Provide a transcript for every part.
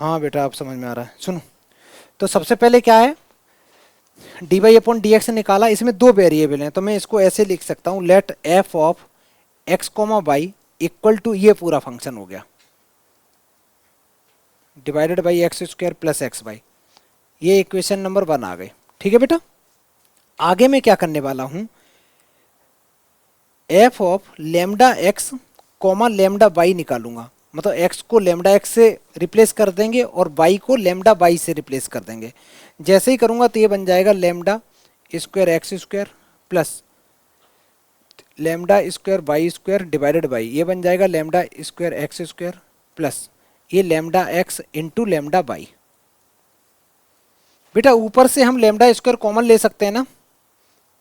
हाँ बेटा अब समझ में आ रहा है, सुनो। तो सबसे पहले क्या है, D Y upon D X निकाला, इसमें दो वेरिएबल हैं तो मैं इसको ऐसे लिख सकता हूँ, let F of x comma Y equal to, ये पूरा फंक्शन हो गया divided by x square plus X Y. ये इक्वेशन नंबर 1 आ गई। ठीक है बेटा, आगे मैं क्या करने वाला हूँ, F of lambda X comma lambda Y निकालूंगा। मतलब एक्स को लेमडा एक्स से रिप्लेस कर देंगे और वाई को लेमडा वाई से रिप्लेस कर देंगे। जैसे ही करूंगा तो ये बन जाएगा lambda square x square plus lambda square y square divided by, ये बन जाएगा lambda square x square plus ये lambda x into lambda y. बेटा ऊपर से हम लेमडा स्क्वायर कॉमन ले सकते हैं ना,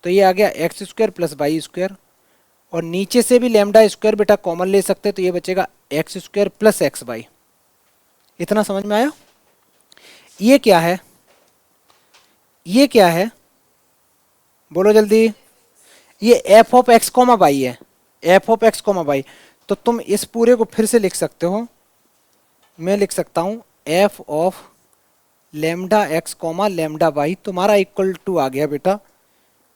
तो ये आ गया X square plus Y square, और नीचे से भी लेमडा स्क्वायर बेटा कॉमन ले सकते हैं तो ये बचेगा X square plus X Y. इतना समझ में आया? ये क्या है, ये क्या है, बोलो जल्दी। ये f of x comma y है, f of x comma y. तो तुम इस पूरे को फिर से लिख सकते हो, मैं लिख सकता हूं F of lambda X comma lambda Y तुम्हारा इक्वल टू आ गया बेटा,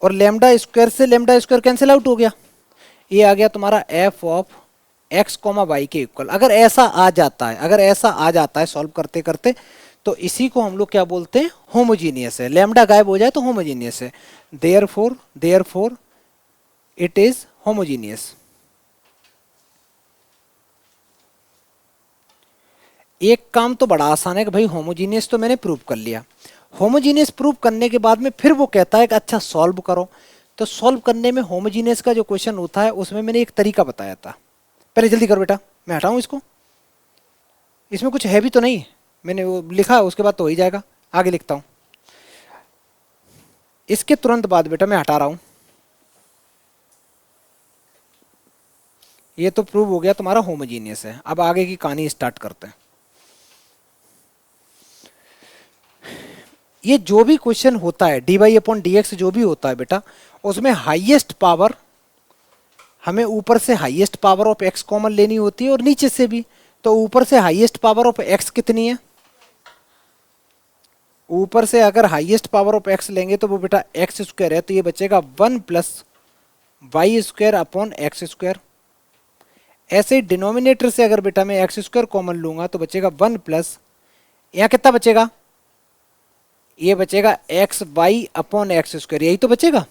और लेमडा स्क्वायर से लेमडा स्क्वायर कैंसिल आउट हो गया, ये आ गया तुम्हारा F of x comma Y के इक्वल। अगर ऐसा आ जाता है, अगर ऐसा आ जाता है सॉल्व करते करते, तो इसी को हम लोग क्या बोलते हैं, होमोजीनियस है। लेमडा गायब हो जाए तो होमोजीनियस है, देयरफॉर इट इज होमोजीनियस। एक काम तो बड़ा आसान है कि भाई होमोजीनियस तो मैंने प्रूव कर लिया। होमोजीनियस प्रूव करने के बाद में फिर वो कहता है कि अच्छा सॉल्व करो। तो सॉल्व करने में होमोजीनियस का जो क्वेश्चन होता है उसमें मैंने एक तरीका बताया था। पहले जल्दी करो बेटा, मैं हटाऊं इसको, इसमें कुछ है भी तो नहीं, मैंने वो लिखा उसके बाद तो हो ही जाएगा। आगे लिखता हूं, इसके तुरंत बाद बेटा मैं हटा रहा हूं। ये तो प्रूव हो गया तुम्हारा होमोजीनियस है। अब आगे की कहानी स्टार्ट करते हैं। ये जो भी क्वेश्चन होता है D Y upon D X जो भी होता है बेटा, उसमें हाईएस्ट पावर हमें ऊपर से highest power of x common लेनी होती है और नीचे से भी। तो ऊपर से हाईएस्ट पावर ऑफ एक्स कितनी है, ऊपर से अगर हाईएस्ट पावर ऑफ एक्स लेंगे तो वो बेटा एक्स स्क्वायर है, तो ये बचेगा 1 plus Y square upon x square. ऐसे ही डिनोमिनेटर से अगर बेटा मैं एक्स स्क्वायर कॉमन लूंगा तो बचेगा 1 प्लस, यहाँ कितना बचेगा, ये बचेगा X Y upon x square, यही तो बचेगा।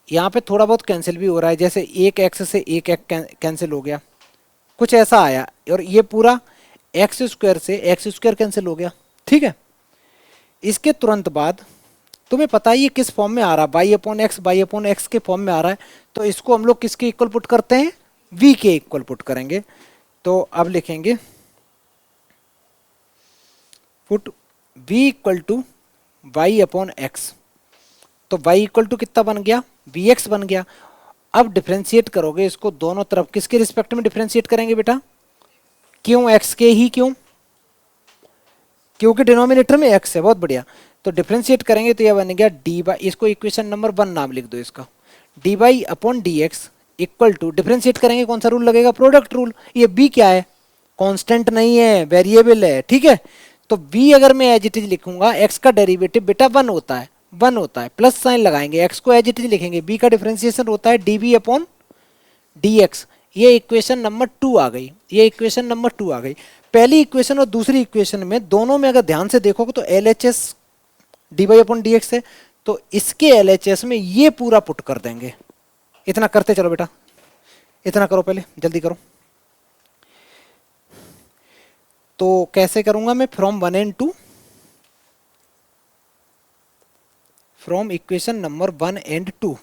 यहाँ पे थोड़ा बहुत कैंसिल भी हो रहा है, जैसे एक एक्स से एक कैंसिल हो गया, कुछ ऐसा आया, और ये पूरा एक्स स्क्वायर से एक्स स्क्वायर कैंसिल हो गया। ठीक है, इसके तुरंत बाद तुम्हें पता ही ये किस फॉर्म में आ रहा है, बाई अपॉन एक्स के फॉर्म में आ रहा है। तो इसको हम लोग किसके इक्वल पुट करते हैं, v के इक्वल पुट करेंगे। तो अब लिखेंगे put v equal to Y upon X. तो y इक्वल टू कितना बन गया, vx बन गया। अब डिफ्रेंशिएट करोगे इसको दोनों तरफ, किसके रिस्पेक्ट में डिफ्रेंशिएट करेंगे बेटा, क्यों x के ही, क्यों, क्योंकि डिनोमिनेटर में x है। बहुत बढ़िया, तो डिफ्रेंशिएट करेंगे तो यह बन गया डी बाई, इसको इक्वेशन नंबर 1 नाम लिख दो इसका, D Y upon D x equal to, differentiate करेंगे कौन सा रूल लगेगा, प्रोडक्ट रूल। ये b क्या है, कांस्टेंट नहीं है, वेरिएबल है। ठीक है, तो v अगर मैं एज इट इज लिखूंगा, x का डेरिवेटिव बेटा 1 होता है, 1 होता है, प्लस साइन लगाएंगे, x को एज इट इज लिखेंगे, b का डिफरेंशिएशन होता है dv अपॉन dx। ये इक्वेशन नंबर 2 आ गई, ये इक्वेशन नंबर 2 आ गई। पहली इक्वेशन और दूसरी इक्वेशन में दोनों में अगर ध्यान से देखोगे तो LHS dy अपॉन dx है, तो इसके LHS में ये पूरा पुट कर देंगे। इतना करते चलो बेटा, इतना करो, पहले जल्दी करो। तो कैसे करूंगा मैं, from 1 and 2, from equation number 1 and 2,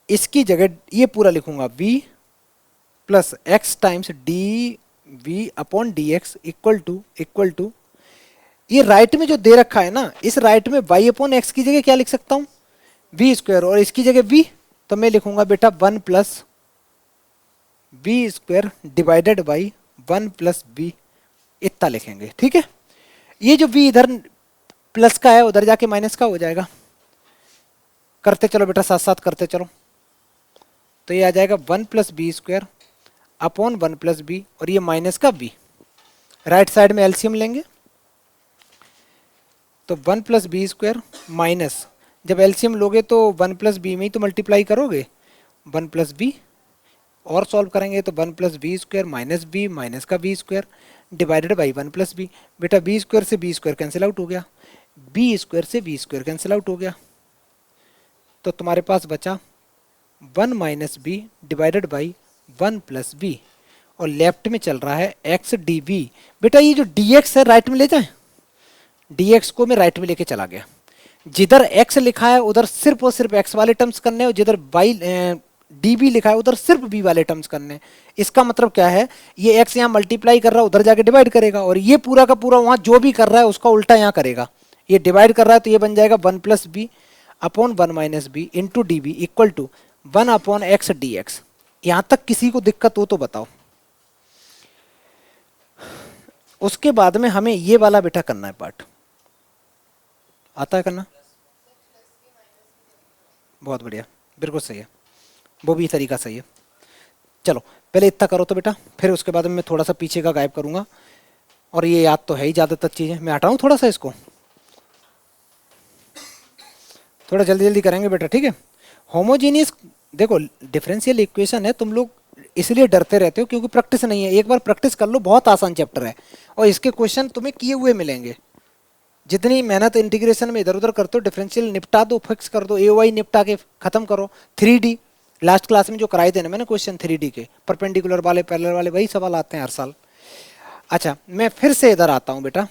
इसकी जगह ये पूरा लिखूंगा v plus x times D we upon D x equal to ये राइट में जो दे रखा है ना, इस राइट में y अपॉन एक्स की जगह क्या लिख सकता हूं, v स्क्वायर, और इसकी जगह v, तो मैं लिखूंगा बेटा 1 plus we square divided by 1 plus v, इतना लिखेंगे। ठीक है, ये जो v इधर प्लस का है उधर जाके माइनस का हो जाएगा। करते चलो बेटा, साथ साथ करते चलो। तो ये आ जाएगा 1 plus B square upon 1 plus B, और ये माइनस का v। राइट साइड में एलसीएम लेंगे तो 1 + b² माइनस, जब एलसीएम लोगे तो 1 + b में ही तो मल्टीप्लाई करोगे, 1 + b, और सॉल्व करेंगे तो 1 + b² माइनस b माइनस का b² डिवाइडेड बाई 1 + b। बेटा b² से b² कैंसिल आउट हो गया, b² से b² कैंसिल आउट हो गया, तो तुम्हारे पास बचा 1 - b डिवाइडेड बाई 1 + b, और लेफ्ट में चल रहा है x dv। बेटा ये जो dx है राइट में ले जाए, dx को मैं राइट में लेके चला गया, जिधर x लिखा है उधर सिर्फ और सिर्फ x वाले टर्म्स करने, और जिधर y db लिखा है उधर सिर्फ b वाले टर्म्स करने। इसका मतलब क्या है, ये x यहाँ मल्टीप्लाई कर रहा है उधर जाके डिवाइड करेगा, और ये पूरा का पूरा वहां जो भी कर रहा है उसका उल्टा यहाँ करेगा। ये डिवाइड कर रहा है तो ये बन जाएगा 1 + b upon 1 - b into D B equal to 1/x dx। यहां तक किसी को दिक्कत हो तो बताओ। उसके बाद में हमें ये वाला बेटा करना है पार्ट, आता है करना? बहुत बढ़िया, बिल्कुल सही है, वो भी तरीका सही है। चलो पहले इतना करो तो बेटा, फिर उसके बाद में मैं थोड़ा सा पीछे का गायब करूंगा, और ये याद तो है ही ज़्यादातर चीज़ें, मैं हटाऊँ थोड़ा सा इसको, थोड़ा जल्दी जल्दी करेंगे बेटा, ठीक है। होमोजीनियस, देखो डिफरेंशियल इक्वेशन है, तुम लोग इसलिए डरते रहते हो क्योंकि प्रैक्टिस नहीं है, एक बार प्रैक्टिस कर लो, बहुत आसान चैप्टर है, और इसके क्वेश्चन तुम्हें किए हुए मिलेंगे। जितनी मेहनत इंटीग्रेशन में इधर उधर करते हो, डिफरेंशियल निपटा दो, फिक्स कर दो, ए वाई निपटा के खत्म करो। 3D लास्ट क्लास में जो कराए थे ना मैंने क्वेश्चन 3D के, परपेंडिकुलर वाले पैरेलल वाले, वही सवाल आते हैं हर साल। अच्छा मैं फिर से इधर आता हूँ बेटा,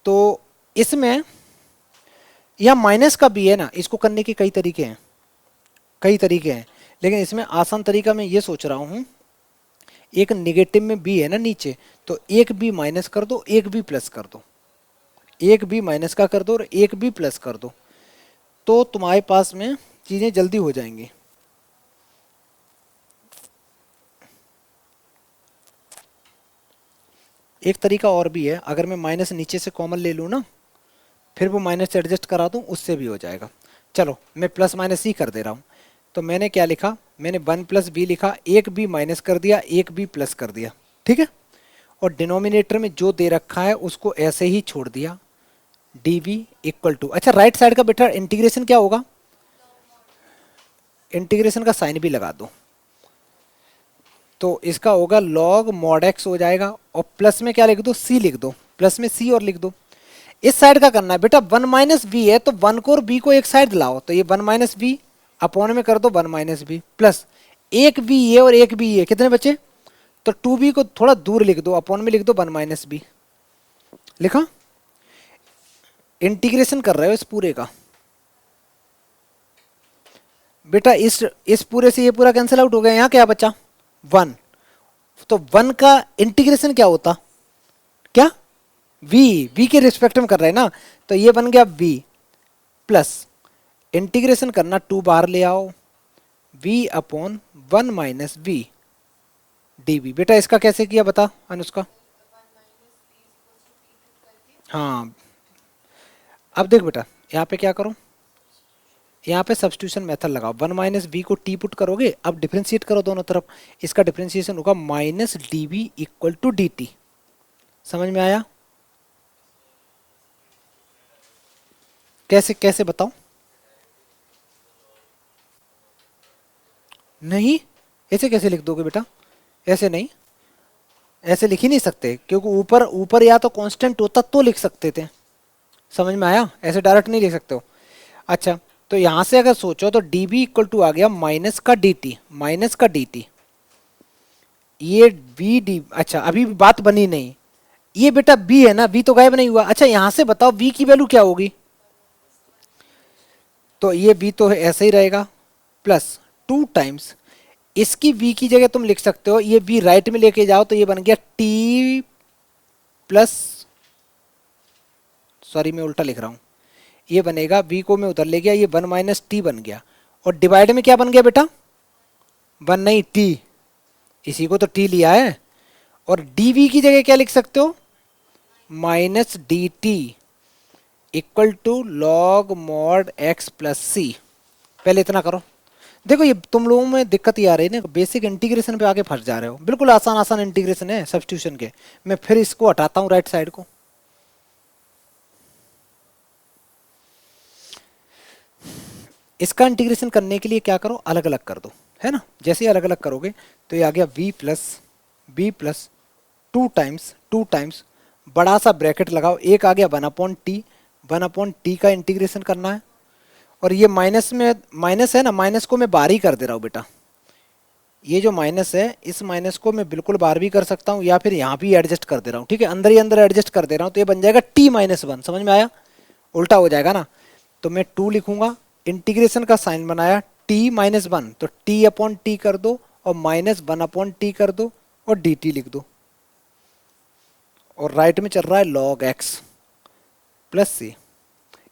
तो इसमें यह माइनस का भी है ना, इसको करने के कई तरीके हैं, कई तरीके हैं, लेकिन इसमें आसान तरीका मैं ये सोच रहा हूँ, एक निगेटिव में बी है ना नीचे, तो एक बी माइनस कर दो, एक बी प्लस कर दो, एक बी माइनस का कर दो और एक बी प्लस कर दो, तो तुम्हारे पास में चीजें जल्दी हो जाएंगी। एक तरीका और भी है, अगर मैं माइनस नीचे से कॉमन ले लूँ ना, फिर वो माइनस से एडजस्ट करा दूँ, उससे भी हो जाएगा। चलो मैं प्लस माइनस ही कर दे रहा हूँ, तो मैंने क्या लिखा, मैंने 1 + b लिखा, एक बी माइनस कर दिया, एक बी प्लस कर दिया, ठीक है, और डिनोमिनेटर में जो दे रखा है उसको ऐसे ही छोड़ दिया, dv इक्वल टू, अच्छा राइट साइड का बेटा इंटीग्रेशन क्या होगा, इंटीग्रेशन का साइन भी लगा दो, तो इसका होगा log mod x हो जाएगा, और प्लस में क्या लिख दो, c लिख दो, प्लस में c और लिख दो। इस साइड का करना है बेटा, 1 - b है तो 1 को और b को एक साइड लाओ, तो ये 1 - b अपॉन में कर दो 1 - b प्लस एक b ये और एक b ये, कितने बचे, तो 2b को थोड़ा दूर लिख दो, अपॉन में लिख दो 1 - b, लिखा। इंटीग्रेशन कर रहे हो इस पूरे का बेटा, इस पूरे से ये पूरा कैंसिल आउट हो गया, यहाँ क्या बचा 1, तो 1 का इंटीग्रेशन क्या होता, क्या v के रिस्पेक्ट में कर रहे हैं ना, तो ये बन गया v प्लस इंटीग्रेशन करना 2 बाहर ले आओ, v अपॉन 1 - b dv। बेटा इसका कैसे किया बता अनुष्का? हाँ अब देख बेटा, यहाँ पे क्या करो, यहाँ पे सब्स्टिट्यूशन मेथड लगाओ, 1 - b को t पुट करोगे, अब डिफ्रेंशिएट करो दोनों तरफ, इसका डिफ्रेंशिएशन होगा -dv इक्वल टू dt। समझ में आया? कैसे कैसे बताओ? नहीं, ऐसे कैसे लिख दोगे बेटा, ऐसे नहीं, ऐसे लिख ही नहीं सकते, क्योंकि ऊपर ऊपर या तो कांस्टेंट होता तो लिख सकते थे। समझ में आया? ऐसे डायरेक्ट नहीं लिख सकते हो। अच्छा तो यहां से अगर सोचो तो db इक्वल टू आ गया माइनस का dt, माइनस का dt, ये v डी, अच्छा अभी बात बनी नहीं, ये बेटा b है ना, b तो गायब नहीं हुआ। अच्छा यहां से बताओ v की वैल्यू क्या होगी, तो ये v तो ऐसे ही रहेगा, प्लस 2 टाइम्स इसकी v की जगह तुम लिख सकते हो, ये v राइट में लेके जाओ तो ये बन गया t प्लस, सॉरी मैं उल्टा लिख रहा हूं, ये बनेगा v को मैं उधर ले गया, ये 1 - t बन गया, और डिवाइड में क्या बन गया बेटा, 1 नहीं t, इसी को तो t लिया है, और dv की जगह क्या लिख सकते हो, minus dt equal to log mod x plus C. पहले इतना करो, देखो ये तुम लोगों में दिक्कत ये आ रही है ना, बेसिक इंटीग्रेशन पे आके फंस जा रहे हो। बिल्कुल आसान आसान इंटीग्रेशन है सब्स्टिट्यूशन के। मैं फिर इसको हटाता हूँ राइट साइड को। इसका इंटीग्रेशन करने के लिए क्या करो, अलग अलग कर दो, है ना। जैसे ही अलग अलग करोगे तो ये आ गया v प्लस 2 टाइम्स बड़ा सा ब्रैकेट लगाओ, एक आ गया 1/t का इंटीग्रेशन करना है। और ये माइनस में माइनस है ना, माइनस को मैं बाहर ही कर दे रहा हूँ बेटा। ये जो माइनस है इस माइनस को मैं बिल्कुल बाहर भी कर सकता हूँ या फिर यहाँ भी एडजस्ट कर दे रहा हूँ, ठीक है, अंदर ही अंदर एडजस्ट कर दे रहा हूँ। तो ये बन जाएगा t-1, समझ में आया, उल्टा हो जाएगा ना। तो मैं 2 लिखूंगा, इंटीग्रेशन का साइन बनाया t-1, तो t/t कर दो और -1/t कर दो और dt लिख दो। और राइट में चल रहा है log x प्लस सी।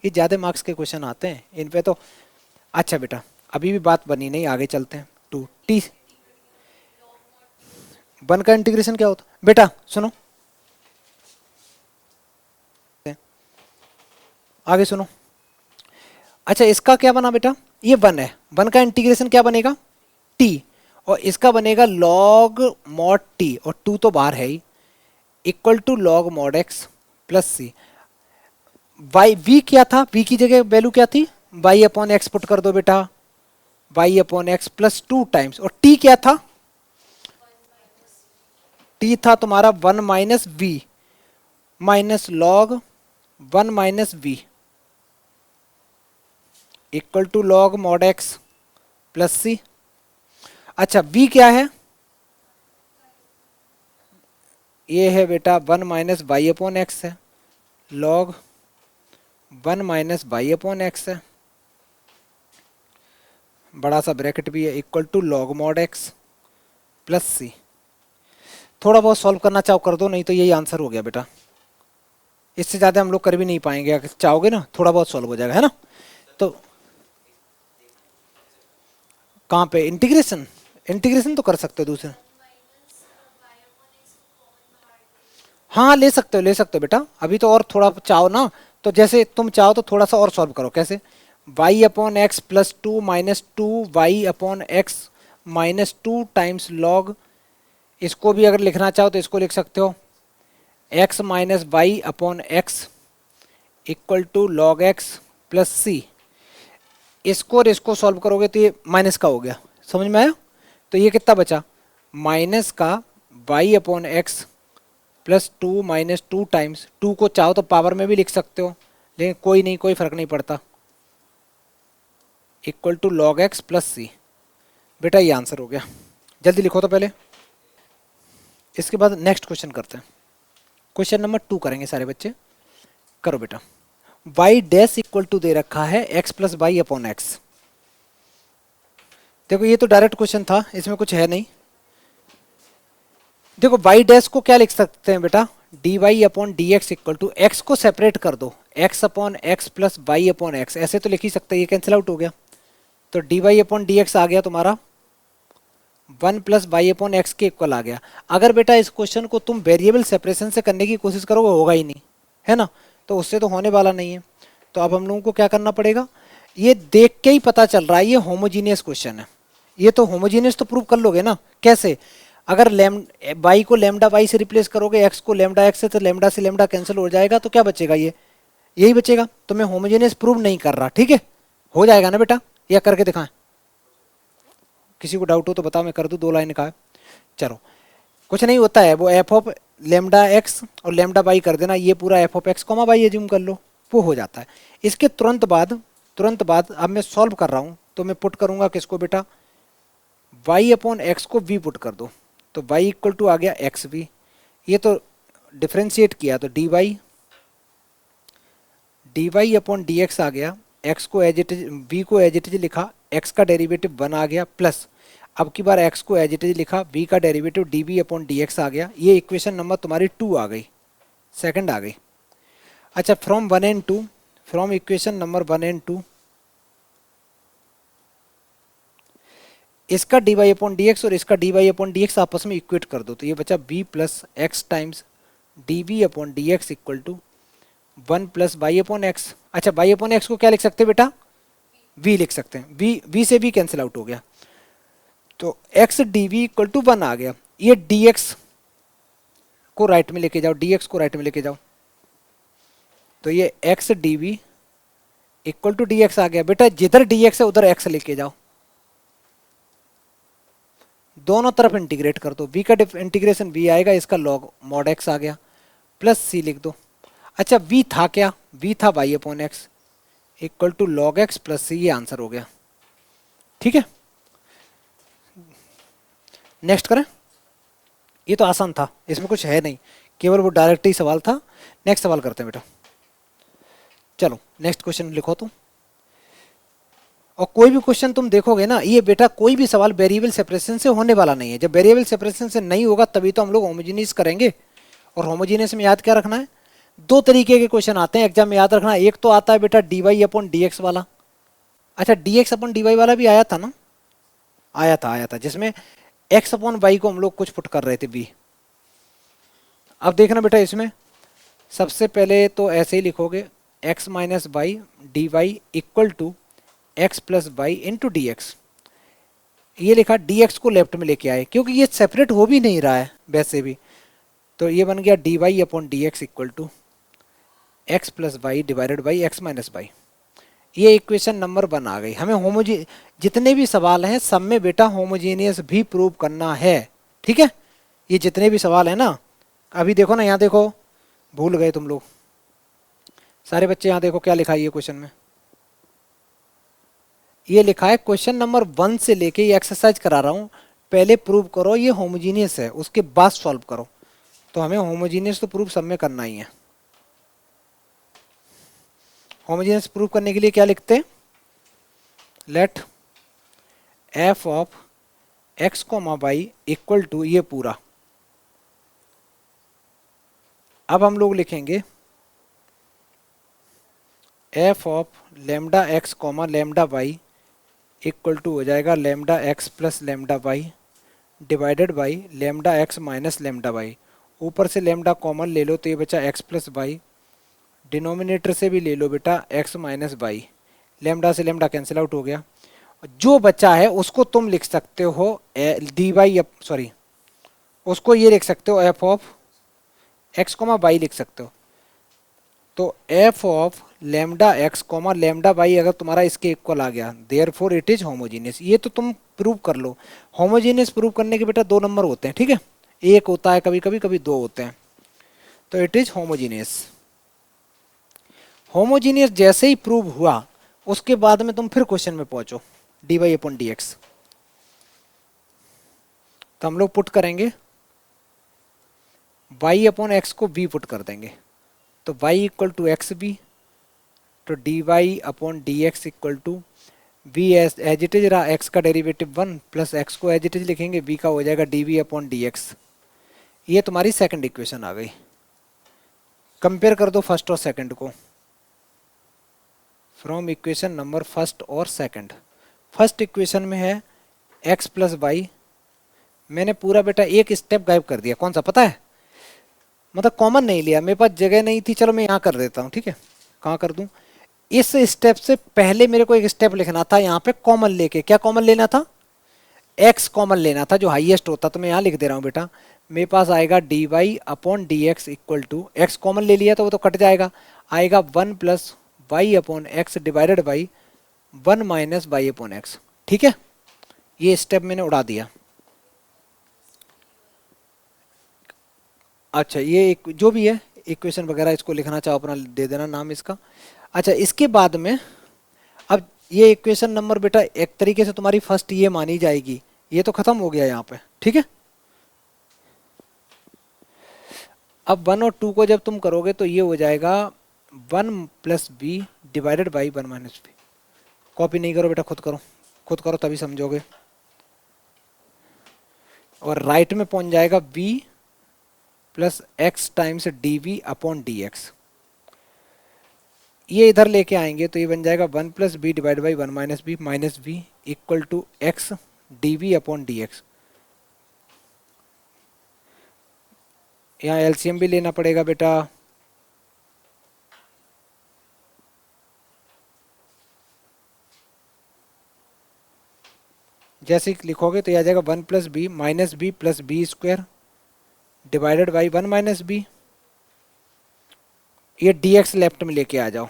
ये ज़्यादा मार्क्स के क्वेश्चन आते हैं इन पे तो। अच्छा बेटा अभी भी बात बनी नहीं, आगे चलते हैं। 2t1 का इंटीग्रेशन क्या होता है बेटा, सुनो आगे सुनो। अच्छा इसका क्या बना बेटा, ये 1 है, 1 का इंटीग्रेशन क्या बनेगा t, और इसका बनेगा log mod t, और 2 तो बाहर है ही, equal to log mod x plus C. Y v क्या था, v की जगह वैल्यू क्या थी, y/x पुट कर दो बेटा, y/x प्लस 2 टाइम्स, और t क्या था, t था तुम्हारा 1 minus v minus log 1 minus v equal to log mod x plus C. अच्छा v क्या है, ये है बेटा 1 माइनस y/x है, लॉग 1 माइनस y/x है, बड़ा सा ब्रैकेट भी है, equal to log mod x plus C. थोड़ा बहुत सॉल्व करना चाहो कर दो, नहीं तो यही आंसर हो गया बेटा। इससे ज़्यादा हम लोग कर भी नहीं पाएंगे, अगर चाहोगे ना थोड़ा बहुत सॉल्व हो जाएगा, है ना। तो कहाँ पे इंटीग्रेशन, इंटीग्रेशन तो कर सकते हो दूसरे। हाँ ले सकते हो, ले सकते हो बेटा, अभी तो और थोड़ा चाहो ना, तो जैसे तुम चाहो तो थोड़ा सा और सॉल्व करो। कैसे, y/x plus 2 -2y/x -2 times log, इसको भी अगर लिखना चाहो तो इसको लिख सकते हो x minus y/x equal to log x plus C. इसको और इसको सॉल्व करोगे तो ये माइनस का हो गया, समझ में आया। तो ये कितना बचा, माइनस का y/x प्लस 2 टाइम्स, 2 को चाहो तो पावर में भी लिख सकते हो, लेकिन कोई नहीं, कोई फर्क नहीं पड़ता, equal to log x plus C. बेटा ये आंसर हो गया, जल्दी लिखो तो पहले। इसके बाद नेक्स्ट क्वेश्चन करते हैं, क्वेश्चन नंबर 2 करेंगे सारे बच्चे। करो बेटा, y डैश इक्वल टू दे रखा है x प्लस y/x। देखो ये तो डायरेक्ट क्वेश्चन था, इसमें कुछ है नहीं। देखो y डैश को क्या लिख सकते हैं बेटा, dy/dx इक्वल टू, x को सेपरेट कर दो, x/x प्लस y/x, ऐसे तो लिख ही सकते हैं, ये कैंसिल आउट हो गया। तो dy/dx आ गया तुम्हारा 1 प्लस y/x के इक्वल आ गया। अगर बेटा इस क्वेश्चन को तुम वेरिएबल सेपरेशन से करने की कोशिश करोगे होगा ही नहीं, है ना, तो उससे तो होने वाला नहीं है। तो अब हम लोगों को क्या करना पड़ेगा, ये देख के ही पता चल रहा है ये होमोजीनियस क्वेश्चन है। ये तो होमोजीनियस तो प्रूव कर लोगे ना, कैसे, अगर y को लेमडा y से रिप्लेस करोगे, x को लेमडा x से लेमडा से लेमडा कैंसिल हो जाएगा, तो क्या बचेगा, ये यही बचेगा। तो मैं होमोजीनियस प्रूव नहीं कर रहा, ठीक है, हो जाएगा ना बेटा, या करके दिखाएं, किसी को डाउट हो तो बताओ, मैं कर दूं, 2 लाइन का है। चलो कुछ नहीं होता है, वो एफ ऑफ लेमडा एक्स और लेमडा वाई कर देना, ये पूरा F of x comma Y assume कर लो, वो हो जाता है। इसके तुरंत बाद अब मैं सॉल्व कर रहा हूँ, तो मैं पुट करूँगा किसको बेटा, y/x को v पुट कर दो, तो y इक्वल टू आ गया एक्स वी। ये तो डिफ्रेंशिएट किया तो dy/dx आ गया, x को एज इट इज, v को एज इट इज लिखा, x का डेरिवेटिव 1 आ गया, प्लस अब की बार x को एज इट इज लिखा, v का डेरिवेटिव dv/dx आ गया। ये इक्वेशन नंबर तुम्हारी 2 आ गई, सेकंड आ गई। अच्छा from 1 and 2, from equation number 1 and 2, इसका dy/dx और इसका dy/dx आपस में इक्वेट कर दो, तो ये बचा v plus x times dv/dx equal to 1 plus y/x। अच्छा y/x को क्या लिख सकते हैं बेटा, v लिख सकते हैं, v से v कैंसिल आउट हो गया, तो x dv इक्वल टू 1 आ गया। ये dx को राइट में लेके जाओ, dx को राइट में लेके जाओ, तो ये x dv equal to dx आ गया। बेटा जिधर dx है उधर x लेके जाओ, दोनों तरफ इंटीग्रेट कर दो, v का इंटीग्रेशन v आएगा, इसका log mod x आ गया, प्लस c लिख दो। अच्छा v था क्या, v था y upon x equal to log x plus C, ये आंसर हो गया। ठीक है, नेक्स्ट करें। ये तो आसान था, इसमें कुछ है नहीं, केवल वो डायरेक्ट ही सवाल था। नेक्स्ट सवाल करते हैं बेटा, चलो नेक्स्ट क्वेश्चन लिखो तुम। और कोई भी क्वेश्चन तुम देखोगे ना, ये बेटा कोई भी सवाल वेरिएबल सेपरेशन से होने वाला नहीं है। जब वेरिएबल सेपरेशन से नहीं होगा तभी तो हम लोग होमोजीनियस करेंगे। और होमोजीनियस में याद क्या रखना है, दो तरीके के क्वेश्चन आते हैं एग्जाम में, याद रखना। एक तो आता है बेटा D Y upon D X वाला। अच्छा D X upon D Y वाला भी आया था ना, आया था, जिसमें एक्स अपॉन वाई को हम लोग कुछ पुट कर रहे थे बी। अब देखना बेटा, इसमें सबसे पहले तो ऐसे ही लिखोगे X minus Y D Y equal to X plus Y into D x. ये लिखा, डी एक्स को लेफ्ट में लेके आए क्योंकि ये सेपरेट हो भी नहीं रहा है वैसे भी, तो ये बन गया D Y upon D x equal to X plus Y divided by X minus Y. ये इक्वेशन नंबर 1 आ गई। हमें जितने भी सवाल हैं सब में बेटा होमोजीनियस भी प्रूव करना है। ठीक है, ये जितने भी सवाल हैं ना, अभी देखो ना, यहाँ देखो, भूल गए तुम लोग सारे बच्चे, यहाँ देखो क्या लिखा है ये क्वेश्चन में। ये लिखा है क्वेश्चन नंबर 1 से लेके ये एक्सरसाइज करा रहा हूँ, पहले प्रूव करो ये होमोजीनियस है, उसके बाद सॉल्व करो। तो हमें होमोजीनियस तो प्रूव सब में करना ही है। होमोजीनियस प्रूव करने के लिए क्या लिखते हैं, let F of x comma Y equal to, ये पूरा। अब हम लोग लिखेंगे F of lambda X comma lambda Y equal to हो जाएगा lambda X plus lambda Y divided by lambda X minus lambda Y. ऊपर से लेमडा कॉमन ले लो तो ये बचा एक्स प्लस वाई, डिनोमिनेटर से भी ले लो बेटा एक्स माइनस वाई, लेमडा से लेमडा कैंसिल आउट हो गया। जो बचा है उसको तुम लिख सकते हो डी वाई, सॉरी उसको ये लिख सकते हो F of x comma Y लिख सकते हो। तो F of lambda X comma lambda Y अगर तुम्हारा इसके इक्वल आ गया, देयरफॉर इट इज होमोजीनियस। ये तो तुम प्रूव कर लो। होमोजीनियस प्रूव करने के बेटा 2 नंबर होते हैं, ठीक है, एक होता है कभी कभी, कभी 2 होते हैं, तो इट इज होमोजीनियस। होमोजीनियस जैसे ही प्रूव हुआ उसके बाद में तुम फिर क्वेश्चन में पहुंचो, d Y upon D x. तो हम लोग पुट करेंगे y अपॉन एक्स को v पुट कर देंगे, तो y equal to x b, तो d Y upon D x equal to v as it is रहा, x का डेरिवेटिव 1 प्लस एक्स को एज इट इज लिखेंगे, v का हो जाएगा d we upon D x. ये तुम्हारी सेकंड इक्वेशन आ गई। कंपेयर कर दो फर्स्ट और सेकंड को फ्रॉम इक्वेशन नंबर फर्स्ट और सेकंड। फर्स्ट इक्वेशन में है x प्लस वाई, मैंने पूरा बेटा एक स्टेप गायब कर दिया, कौन सा पता है, मतलब कॉमन नहीं लिया, मेरे पास जगह नहीं थी, चलो मैं यहाँ कर देता हूँ। ठीक है, कहाँ कर दूँ, इस स्टेप से पहले मेरे को एक स्टेप लिखना था यहाँ पे कॉमन लेके। क्या कॉमन लेना था, x कॉमन लेना था जो हाईएस्ट होता, तो मैं यहाँ लिख दे रहा हूँ बेटा, मेरे पास आएगा D Y upon D x equal to, X common ले लिया तो वो तो कट जाएगा, आएगा 1 plus Y upon X divided by 1 minus Y upon X. ठीक है, ये स्टेप मैंने उड़ा दिया। अच्छा ये एक जो भी है इक्वेशन वगैरह, इसको लिखना चाहो अपना दे देना नाम इसका। अच्छा इसके बाद में अब ये इक्वेशन नंबर बेटा एक तरीके से तुम्हारी फर्स्ट ये मानी जाएगी, ये तो खत्म हो गया यहाँ पे। ठीक है, अब 1 और 2 को जब तुम करोगे तो ये हो जाएगा 1 plus B divided by 1 minus B. Copy नहीं करो बेटा, खुद करो, खुद करो तभी समझोगे। और राइट में पहुंच जाएगा b plus x times D we upon D x. ये इधर लेके आएंगे तो ये बन जाएगा 1 plus b divide by 1 minus b equal to x d we upon D x. यहाँ एलसीएम भी लेना पड़ेगा बेटा, जैसे ही लिखोगे तो ये आ जाएगा 1 plus b minus b plus B square divided by 1 minus b. ये dx लेफ्ट में लेके आ जाओ।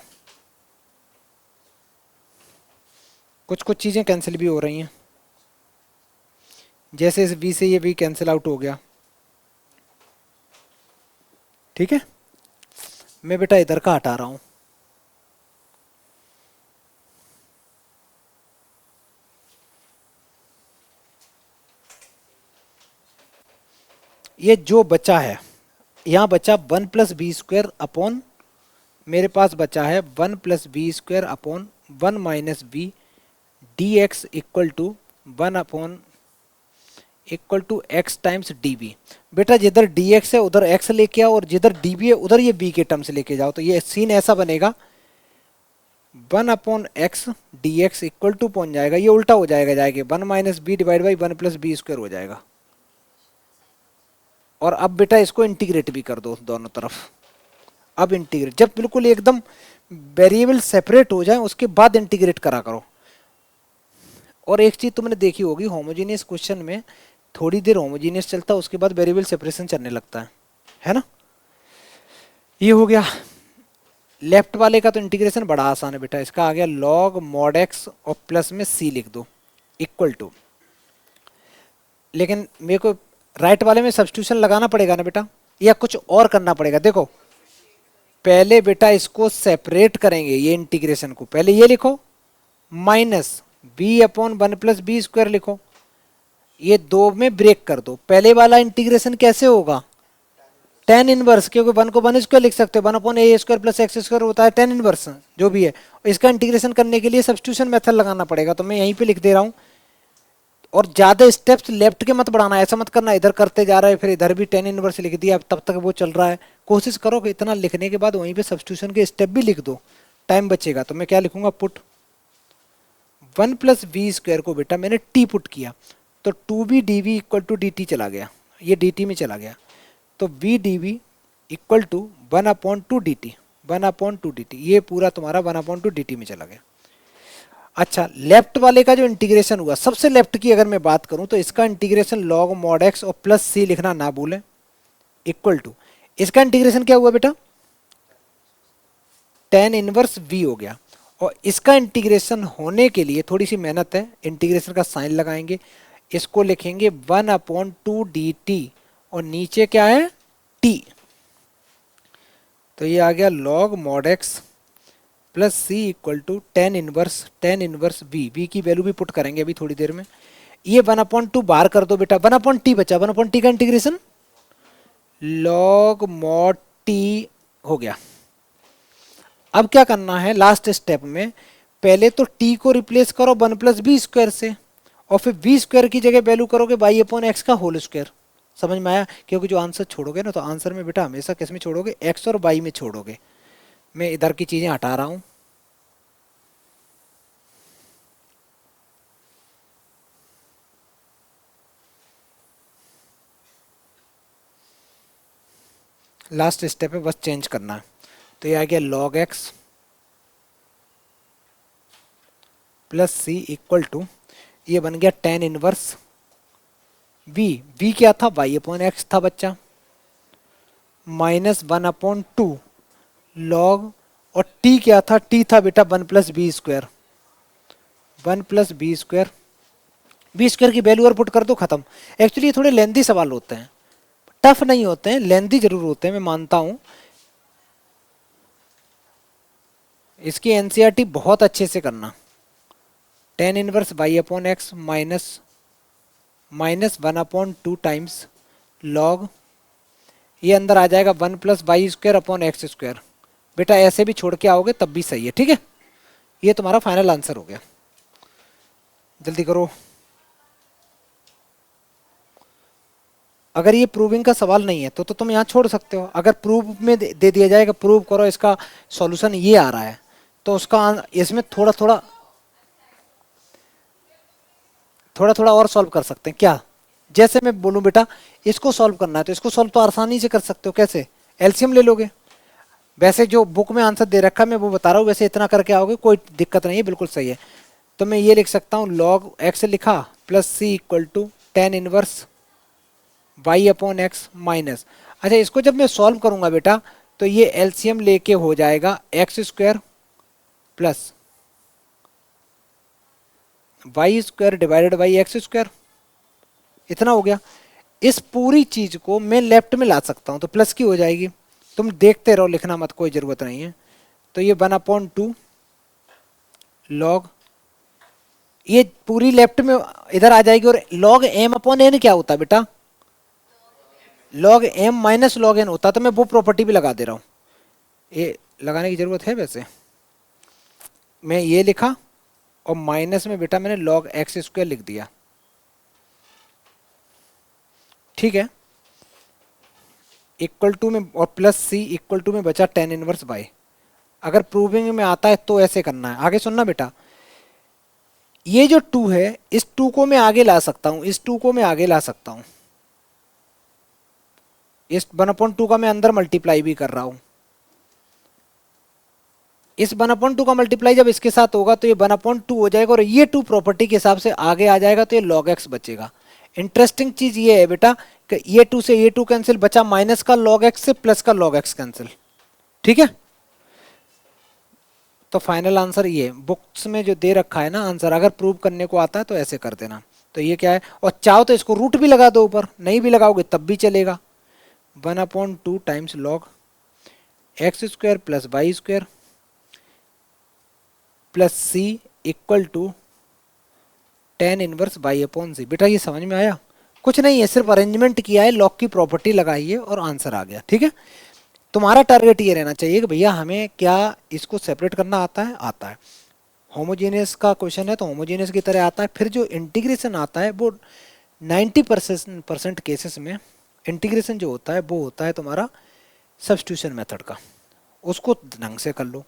कुछ कुछ चीज़ें कैंसिल भी हो रही हैं, जैसे इस v से ये v कैंसिल आउट हो गया। ठीक है, मैं बेटा इधर का हटा रहा हूँ। ये जो बचा है, यहाँ बचा 1 प्लस बी स्क्वायर अपॉन, मेरे पास बचा है 1 plus B square upon 1 minus b d x equal to 1 upon equal to x times d b. बेटा जिधर डी एक्स है उधर एक्स लेके आओ और जिधर डी बी है उधर ये बी के टर्म्स लेके जाओ, तो ये सीन ऐसा बनेगा 1 upon x d x equal to पहुंच जाएगा, ये उल्टा हो जाएगा, जाएगा 1 minus b divide by 1 plus B square हो जाएगा। और अब बेटा इसको इंटीग्रेट भी कर दो दोनों तरफ। अब इंटीग्रेट जब बिल्कुल एकदम वेरिएबल सेपरेट हो जाए उसके बाद इंटीग्रेट करा करो। और एक चीज तुमने देखी होगी, होमोजेनियस क्वेश्चन में थोड़ी देर होमोजेनियस चलता है उसके बाद वेरिएबल सेपरेशन चलने लगता है ना। ये हो गया। लेफ्ट वाले का तो इंटीग्रेशन बड़ा आसान है बेटा, इसका आ गया log mod x और प्लस में c लिख दो इक्वल टू। लेकिन मेरे को राइट वाले में सब्स्टिट्यूशन लगाना पड़ेगा ना बेटा, या कुछ और करना पड़ेगा। देखो पहले बेटा इसको सेपरेट करेंगे, ये इंटीग्रेशन को पहले ये लिखो minus b upon 1 plus B square लिखो, ये दो में ब्रेक कर दो। पहले वाला इंटीग्रेशन कैसे होगा, tan इनवर्स, क्योंकि 1 को 1 स्क्वायर लिख सकते हो, 1 अपॉन ए स्क्वायर प्लस एक्स स्क्वायर होता है tan इनवर्स जो भी है। इसका इंटीग्रेशन करने के लिए सब्स्टिट्यूशन मेथड लगाना पड़ेगा, तो मैं यहीं पे लिख दे रहा हूँ। और ज्यादा स्टेप्स लेफ्ट के मत बढ़ाना, ऐसा मत करना इधर करते जा रहा है फिर इधर भी tan इनवर्स लिख दिया, तब तक वो चल रहा है। कोशिश करो कि इतना लिखने के बाद वहीं पे सब्स्टिट्यूशन के स्टेप भी लिख दो, टाइम बचेगा। तो मैं क्या लिखूंगा, पुट 1 प्लस बी स्क्वायर को बेटा मैंने टी पुट किया, तो 2b dv equal to dt चला गया, ये dt में चला गया, तो v dv equal to 1 upon 2 dt, 1 upon 2 dt, ये पूरा तुम्हारा 1 अपॉन 2 dt में चला गया। अच्छा लेफ्ट वाले का जो इंटीग्रेशन हुआ, सबसे लेफ्ट की अगर मैं बात करूं तो इसका इंटीग्रेशन log mod x और प्लस c लिखना ना भूलें इक्वल टू, इसका इंटीग्रेशन क्या हुआ बेटा, tan इनवर्स v हो गया। और इसका इंटीग्रेशन होने के लिए थोड़ी सी मेहनत है, इंटीग्रेशन का साइन लगाएंगे, इसको लिखेंगे 1 अपॉन 2 dt और नीचे क्या है t, तो ये आ गया log mod x plus c equal to tan inverse v की वैल्यू भी पुट करेंगे अभी थोड़ी देर में। ये 1 अपॉन 2 बाहर कर दो बेटा, 1 अपॉन टी बचा, 1 अपॉन टी का इंटीग्रेशन log mod t हो गया। अब क्या करना है लास्ट स्टेप में, पहले तो t को रिप्लेस करो 1 प्लस बी स्क्वायर से, और फिर बी स्क्वायर की जगह वैल्यू करोगे बाई अपॉन एक्स का होल स्क्वायर। समझ में आया, क्योंकि जो आंसर छोड़ोगे ना तो आंसर में बेटा हमेशा किस में छोड़ोगे, एक्स और बाई में छोड़ोगे। मैं इधर की चीजें हटा रहा हूं। लास्ट स्टेप है, बस चेंज करना है। तो ये आ गया log x plus c equal to, ये बन गया tan इनवर्स v क्या था, y अपॉन एक्स था बच्चा, माइनस 1 अपॉन 2 log, और t क्या था, t था बेटा 1 plus B square, 1 plus B square, b square की वैल्यू और पुट कर दो, खत्म। एक्चुअली ये थोड़े लेंथी सवाल होते हैं, टफ नहीं होते हैं, लेंथी जरूर होते हैं, मैं मानता हूं। इसकी एनसीईआरटी बहुत अच्छे से करना, tan inverse y upon x minus 1 upon 2 times log, ये अंदर आ जाएगा 1 plus Y square upon x square. बेटा ऐसे भी छोड़ के आओगे तब भी सही है, ठीक है। ये तुम्हारा फाइनल आंसर हो गया, जल्दी करो। अगर ये प्रूविंग का सवाल नहीं है तो तुम यहाँ छोड़ सकते हो, अगर प्रूव में दे दिया जाएगा प्रूव करो इसका सॉल्यूशन ये आ रहा है, तो उसका इसमें थोड़ा थोड़ा और सॉल्व कर सकते हैं क्या। जैसे मैं बोलूं बेटा इसको सॉल्व करना है तो इसको सॉल्व तो आसानी से कर सकते हो, कैसे, एलसीएम ले लोगे। वैसे जो बुक में आंसर दे रखा है मैं वो बता रहा हूँ, वैसे इतना करके आओगे कोई दिक्कत नहीं है, बिल्कुल सही है। तो मैं ये लिख सकता हूँ log x लिखा plus c equal to ten inverse y upon x minus. अच्छा, इसको जब मैं सॉल्व करूंगा बेटा तो ये एलसीएम लेके हो जाएगा x square plus Y square divided by x square. इतना हो गया। इस पूरी चीज को मैं लेफ्ट में ला सकता हूं तो प्लस की हो जाएगी। तुम देखते रहो, लिखना मत, कोई जरूरत नहीं है। तो ये 1/2 लॉग, ये पूरी लेफ्ट में इधर आ जाएगी। और लॉग एम अपॉन एन क्या होता है बेटा? Log m minus log n होता। तो मैं वो प्रॉपर्टी भी लगा दे रहा हूं। ये लगाने की जरूरत है वैसे, मैं ये लिखा और माइनस में बेटा मैंने लॉग एक्स स्क्वायर लिख दिया। ठीक है, इक्वल टू में और प्लस सी इक्वल टू में बचा टेन इनवर्स बाई। अगर प्रूविंग में आता है तो ऐसे करना है। आगे सुनना बेटा, ये जो टू है इस टू को मैं आगे ला सकता हूं, इस टू को मैं आगे ला सकता हूं। इस 1/2 का मैं अंदर मल्टीप्लाई भी कर रहा हूं। इस 1/2 का मल्टीप्लाई जब इसके साथ होगा तो ये 1/2 हो जाएगा और ये टू प्रॉपर्टी के हिसाब से आगे आ जाएगा तो ये log x बचेगा। इंटरेस्टिंग चीज ये है बेटा कि ये टू से ये टू कैंसिल, बचा माइनस का log x से प्लस का log x कैंसिल। ठीक है, तो फाइनल आंसर ये बुक्स में जो दे रखा है ना आंसर, अगर प्रूव करने को आता है तो ऐसे कर देना। तो ये क्या है, और चाहो तो इसको रूट भी लगा दो ऊपर, नहीं भी लगाओगे तब भी चलेगा। 1/2 times log x square plus Y square plus c equal to ten inverse by upon c. बेटा ये समझ में आया? कुछ नहीं है, सिर्फ अरेंजमेंट किया है, लॉग की प्रॉपर्टी लगाई है और आंसर आ गया। ठीक है, तुम्हारा टारगेट ये रहना चाहिए कि भैया हमें क्या इसको सेपरेट करना आता है? आता है। होमोजेनियस का क्वेश्चन है तो होमोजेनियस की तरह आता है। फिर जो इंटीग्रेशन आता है वो 90% केसेस में इंटीग्रेशन जो होता है वो होता है तुम्हारा सब्स्टिट्यूशन मेथड का। उसको ढंग से कर लो।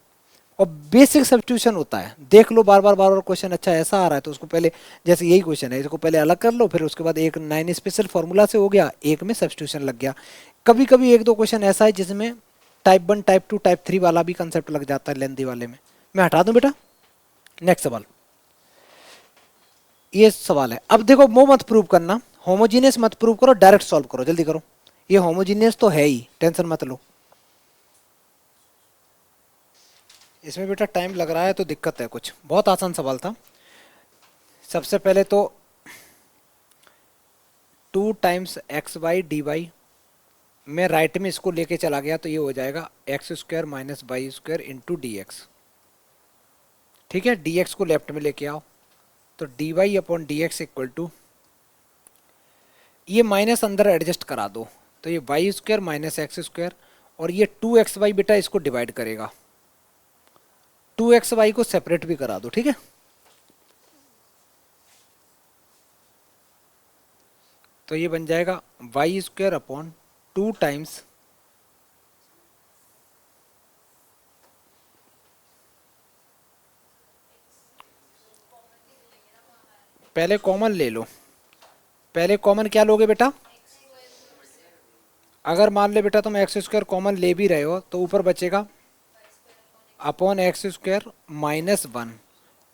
और बेसिक सब्स्टिट्यूशन होता है, देख लो बार बार क्वेश्चन अच्छा ऐसा आ रहा है तो उसको पहले, जैसे यही क्वेश्चन है इसको पहले अलग कर लो, फिर उसके बाद एक 9 स्पेशल फार्मूला से हो गया, एक में सब्स्टिट्यूशन लग गया। कभी कभी एक दो क्वेश्चन ऐसा है जिसमें टाइप 1 टाइप 2 टाइप 3 वाला भी कंसेप्ट लग जाता है लेंथी वाले में। मैं हटा दूं बेटा। नेक्स्ट सवाल, ये सवाल है। अब देखो वो मत प्रूव करना, होमोजीनियस मत प्रूव करो, डायरेक्ट सॉल्व करो, जल्दी करो। ये होमोजीनियस तो है ही, टेंशन मत लो। इसमें बेटा टाइम लग रहा है तो दिक्कत है कुछ। बहुत आसान सवाल था। सबसे पहले तो 2 times x y D y, मैं राइट में इसको लेके चला गया तो ये हो जाएगा x square minus y square into D x. ठीक है, डी एक्स को लेफ्ट में लेके आओ तो d Y upon D x equal to, ये माइनस अंदर एडजस्ट करा दो तो ये y square minus x square, और ये 2xy बेटा इसको डिवाइड करेगा। 2xy को सेपरेट भी करा दो। ठीक है, तो ये बन जाएगा वाई स्क्वायर अपॉन 2 टाइम्स पहले कॉमन ले लो। पहले कॉमन क्या लोगे बेटा? अगर मान ले बेटा तुम एक्स स्क्वायर कॉमन ले भी रहे हो तो ऊपर बचेगा अपॉन एक्स स्क्वायर माइनस 1,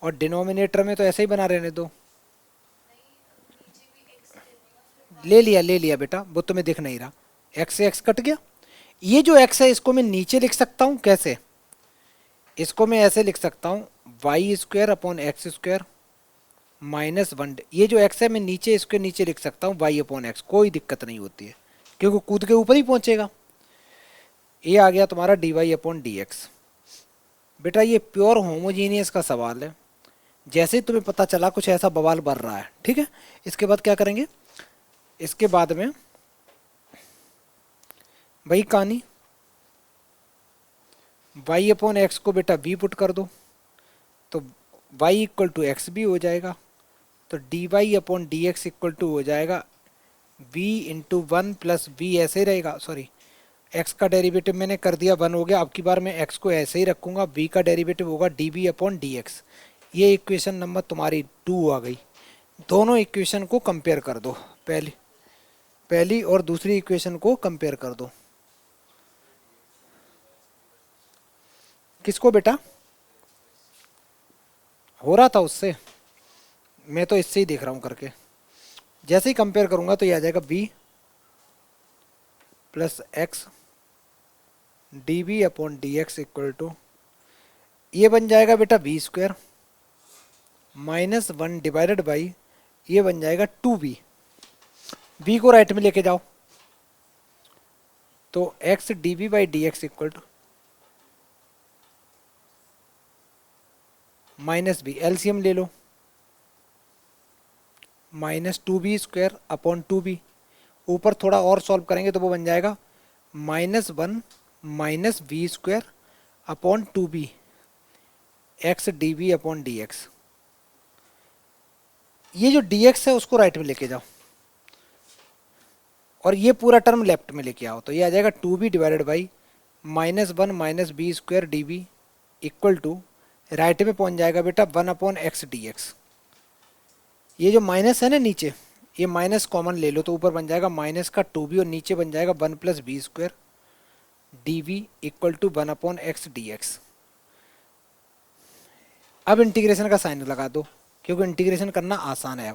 और डिनोमिनेटर में तो ऐसे ही बना रहने दो। ले लिया बेटा, वो तुम्हें दिख नहीं रहा, एक्स से एक्स कट गया। ये जो एक्स है इसको मैं नीचे लिख सकता हूँ, कैसे? इसको मैं ऐसे लिख सकता हूँ y square upon x square minus 1। ये जो एक्स है मैं नीचे इसके नीचे लिख सकता हूँ वाई अपॉन एक्स, कोई दिक्कत नहीं होती है क्योंकि कूद के ऊपर ही पहुंचेगा। ये आ गया तुम्हारा d Y upon D x. बेटा ये प्योर होमोजीनियस का सवाल है, जैसे ही तुम्हें पता चला कुछ ऐसा बवाल बढ़ रहा है। ठीक है, इसके बाद क्या करेंगे? इसके बाद में वही कहानी, वाई अपॉन एक्स को बेटा वी पुट कर दो तो वाई इक्वल टू एक्स भी हो जाएगा। तो d Y upon D x equal to हो जाएगा v इंटू 1 प्लस वी, ऐसे ही रहेगा। सॉरी, x का डेरिवेटिव मैंने कर दिया 1 हो गया। अब की बार मैं x को ऐसे ही रखूंगा, v का डेरिवेटिव होगा d we upon D x. ये इक्वेशन नंबर तुम्हारी 2 आ गई। दोनों इक्वेशन को कंपेयर कर दो, पहली और दूसरी इक्वेशन को कंपेयर कर दो। किसको बेटा? हो रहा था उससे, मैं तो इससे ही देख रहा हूँ करके। जैसे ही कंपेयर करूंगा तो ये आ जाएगा v plus x d we upon D x equal to, ये बन जाएगा बेटा v square minus one divided by, ये बन जाएगा टू वी। वी को राइट में लेके जाओ तो x d v by d x equal to minus b, LCM ले लो, minus two b square upon two b. ऊपर थोड़ा और सॉल्व करेंगे तो वो बन जाएगा minus one minus b square upon two b x d we upon D x. ये जो डी एक्स है उसको राइट में लेके जाओ और ये पूरा टर्म लेफ्ट में लेके आओ तो ये आ जाएगा two b divided by minus one minus b square d B equal to, right में पहुंच जाएगा बेटा one upon x d x. ये जो माइनस है ना नीचे, ये माइनस कॉमन ले लो तो ऊपर बन जाएगा माइनस का टू बी और नीचे बन जाएगा one plus B square d v equal to one upon x d x. अब इंटीग्रेशन का साइन लगा दो क्योंकि इंटीग्रेशन करना आसान है।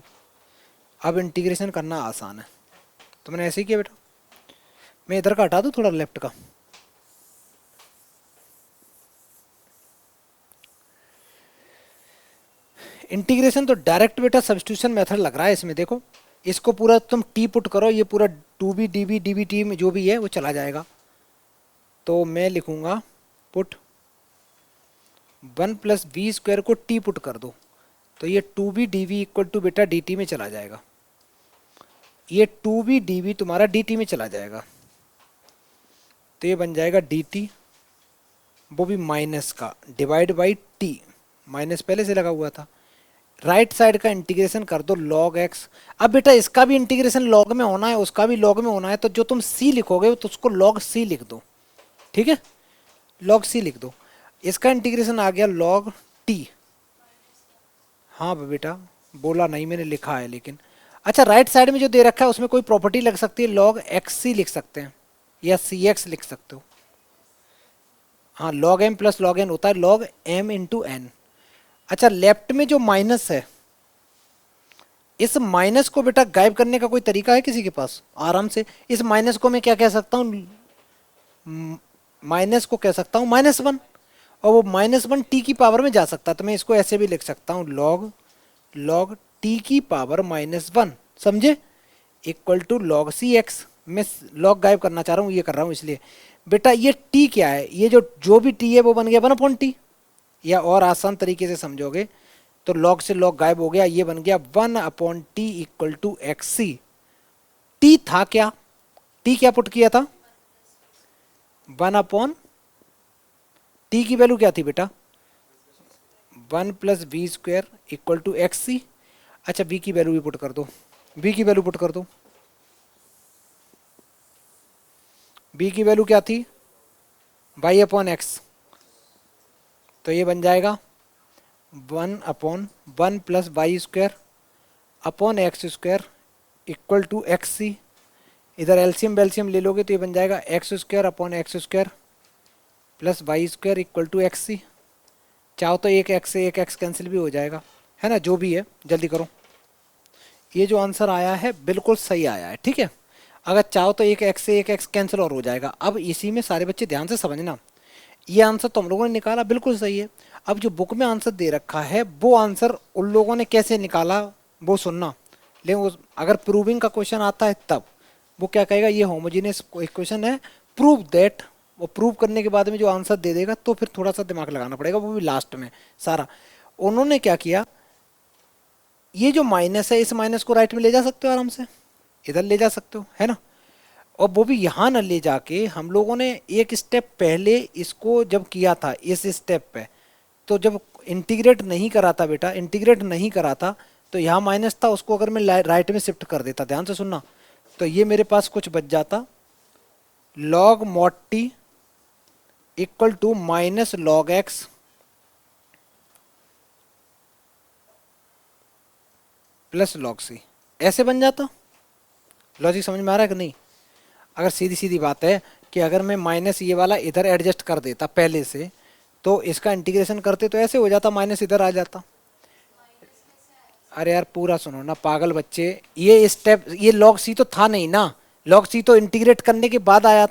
अब इंटीग्रेशन करना आसान है तो मैंने ऐसे ही किया बेटा। मैं इधर का हटा दूँ थोड़ा लेफ्ट का, इंटीग्रेशन तो डायरेक्ट बेटा सब्स्टिट्यूशन मेथड लग रहा है इसमें। देखो इसको पूरा तुम टी पुट करो, ये पूरा two b d b d b t में जो भी है वो चला जाएगा। तो मैं लिखूंगा put one plus B square को टी पुट कर दो तो ये two b d v equal to बेटा डी टी में चला जाएगा। ये टू बी डी वी तुम्हारा डी टी में चला जाएगा तो ये बन जाएगा डी टी, वो भी माइनस का डिवाइड बाई टी, माइनस पहले से लगा हुआ था। राइट साइड का इंटीग्रेशन कर दो लॉग एक्स। अब बेटा इसका भी इंटीग्रेशन लॉग में होना है, उसका भी लॉग में होना है, तो जो तुम c लिखोगे तो उसको लॉग c लिख दो, ठीक है, लॉग c लिख दो। इसका इंटीग्रेशन आ गया लॉग t। हाँ बेटा बोला नहीं मैंने, लिखा है लेकिन। अच्छा राइट साइड में जो दे रखा है उसमें कोई प्रॉपर्टी लग सकती है, लॉग एक्स सी लिख सकते हैं या सी एक्स लिख सकते हो। हाँ log m plus log n होता है लॉग एम इंटू एन। अच्छा लेफ्ट में जो माइनस है, इस माइनस को बेटा गायब करने का कोई तरीका है किसी के पास? आराम से इस माइनस को मैं क्या कह सकता हूँ, माइनस को कह सकता हूँ माइनस वन, और वो माइनस वन टी की पावर में जा सकता है। तो मैं इसको ऐसे भी लिख सकता हूँ लॉग टी की पावर माइनस वन, समझे, equal to log c x. मैं लॉग गायब करना चाह रहा हूँ, ये कर रहा हूँ इसलिए। बेटा ये टी क्या है, ये जो भी टी है वो बन गया वन अपॉन टी, या और आसान तरीके से समझोगे तो लॉग से लॉग गायब हो गया, ये बन गया one upon t equal to x c. T था क्या, टी क्या पुट किया था, वन अपॉन टी की वैल्यू क्या थी बेटा, one plus B square equal to x c. अच्छा बी की वैल्यू भी पुट कर दो, बी की वैल्यू पुट कर दो। बी की वैल्यू क्या थी, वाई अपॉन एक्स, तो ये बन जाएगा one upon one plus Y square upon x square equal to x c. इधर एलसीएम बेल्सियम ले लोगे तो ये बन जाएगा x square upon x square plus Y square equal to x c. चाहो तो एक एक्स से एक एक्स कैंसिल भी हो जाएगा, है ना, जो भी है जल्दी करो। ये जो आंसर आया है बिल्कुल सही आया है, ठीक है। अगर चाहो तो एक एक्स से एक एक्स कैंसिल और हो जाएगा। अब इसी में सारे बच्चे ध्यान से समझना, ये आंसर तो हम लोगों ने निकाला बिल्कुल सही है। अब जो बुक में आंसर दे रखा है वो आंसर उन लोगों ने कैसे निकाला वो सुनना। लेकिन वो अगर प्रूविंग का क्वेश्चन आता है तब वो क्या कहेगा, ये होमोजीनियस इक्वेशन है, प्रूव दैट। वो प्रूव करने के बाद में जो आंसर दे देगा तो फिर थोड़ा सा दिमाग लगाना पड़ेगा, वो भी लास्ट में सारा। उन्होंने क्या किया, ये जो माइनस है इस माइनस को राइट में ले जा सकते हो, आराम से इधर ले जा सकते हो, है ना। और वो भी यहाँ न ले जाके हम लोगों ने एक स्टेप पहले इसको जब किया था, इस स्टेप पे तो जब इंटीग्रेट नहीं करा था बेटा, इंटीग्रेट नहीं करा था तो यहाँ माइनस था, उसको अगर मैं राइट में शिफ्ट कर देता, ध्यान से सुनना, तो ये मेरे पास कुछ बच जाता log mod t equal to minus log x plus log c, ऐसे बन जाता। लॉजिक समझ में आ रहा है कि नहीं? अगर सीधी सीधी बात है कि अगर मैं माइनस ये वाला इधर एडजस्ट कर देता पहले से तो इसका इंटीग्रेशन करते तो ऐसे हो जाता, माइनस इधर आ जाता। अरे यार पूरा सुनो ना पागल बच्चे, ये स्टेप, ये log c तो था नहीं ना, log c तो इंटीग्रेट करने के बाद आया